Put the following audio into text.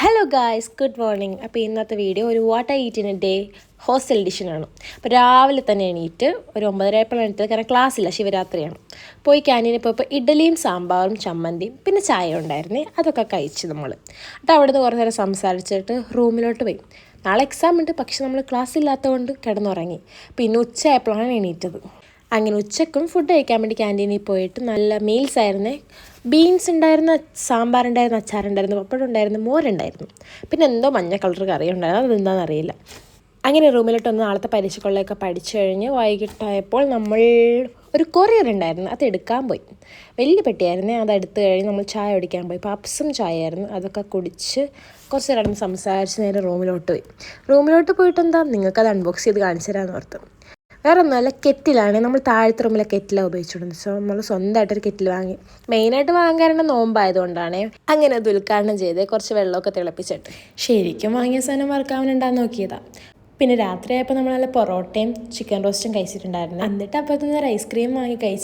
Hello guys, good morning. അപ്പോൾ ഇന്നത്തെ video ഒരു what I eat in a day hostel എഡിഷനാണ്. അപ്പോൾ രാവിലെ തന്നെ എണീറ്റ് ഒരു 9:30 എണീറ്റ്, കാരണം ക്ലാസ്സില്ല, ശിവരാത്രിയാണ്. പോയി ക്യാൻറ്റീനിൽ പോയപ്പോൾ ഇഡ്ഡലിയും സാമ്പാറും ചമ്മന്തിയും പിന്നെ ചായ ഉണ്ടായിരുന്നേ, അതൊക്കെ കഴിച്ച് നമ്മൾ. എന്നിട്ട് അവിടെ നിന്ന് കുറേ നേരം സംസാരിച്ചിട്ട് റൂമിലോട്ട് പോയി. നാളെ എക്സാം ഉണ്ട്, പക്ഷെ നമ്മൾ ക്ലാസ് ഇല്ലാത്തതുകൊണ്ട് കിടന്നുറങ്ങി. പിന്നെ ഉച്ചയായപ്പോഴാണ് എണീറ്റത്. അങ്ങനെ ഉച്ചക്കും ഫുഡ് കഴിക്കാൻ വേണ്ടി ക്യാൻറ്റീനിൽ പോയിട്ട് നല്ല മീൽസ് ആയിരുന്നേ. ബീൻസ് ഉണ്ടായിരുന്നു, സാമ്പാറുണ്ടായിരുന്നു, അച്ചാറുണ്ടായിരുന്നു, പപ്പടം ഉണ്ടായിരുന്നു, മോരുണ്ടായിരുന്നു, പിന്നെ എന്തോ മഞ്ഞ കളർ കറി ഉണ്ടായിരുന്നു, അതെന്താണെന്ന് അറിയില്ല. അങ്ങനെ റൂമിലോട്ട് വന്ന് നാളത്തെ പരീക്ഷകളിലൊക്കെ പഠിച്ചു കഴിഞ്ഞ് വൈകിട്ടായപ്പോൾ നമ്മൾ ഒരു കൊറിയർ ഉണ്ടായിരുന്നു, അത് എടുക്കാൻ പോയി. വലിയ പെട്ടിയായിരുന്നേ, അത് എടുത്തു കഴിഞ്ഞ് നമ്മൾ ചായ കുടിക്കാൻ പോയി. പപ്സും ചായയായിരുന്നു, അതൊക്കെ കുടിച്ച് കുറച്ച് നേരം സംസാരിച്ച് നേരെ റൂമിലോട്ട് പോയി. റൂമിലോട്ട് പോയിട്ട് എന്താ, നിങ്ങൾക്കത് അൺബോക്സ് ചെയ്ത് കാണിച്ചു തരാമെന്ന് ഓർത്ത്. വേറെ ഒന്നുമല്ല, കെറ്റിലാണ്. നമ്മൾ താഴത്തെ റൂമിലെ കെറ്റിലാണ് ഉപയോഗിച്ചുകൊണ്ടിരുന്നത്. സോ നമ്മൾ സ്വന്തമായിട്ടൊരു കെറ്റിൽ വാങ്ങി. മെയിനായിട്ട് വാങ്ങാറുണ്ട് നോമ്പായതുകൊണ്ടാണ്. അങ്ങനെ അത് ഉദ്ഘാടനം ചെയ്ത് കുറച്ച് വെള്ളമൊക്കെ തിളപ്പിച്ചിട്ട് ശരിക്കും വാങ്ങിയ സാധനം വർക്കാവുന്നുണ്ടാന്ന് നോക്കിയതാണ്. പിന്നെ രാത്രിയായപ്പോൾ നമ്മൾ നല്ല പൊറോട്ടയും ചിക്കൻ റോസ്റ്റും കഴിച്ചിട്ടുണ്ടായിരുന്നു. എന്നിട്ട് അപ്പോഴത്തേക്കും ഒരു ഐസ്ക്രീം വാങ്ങി കഴിച്ചു.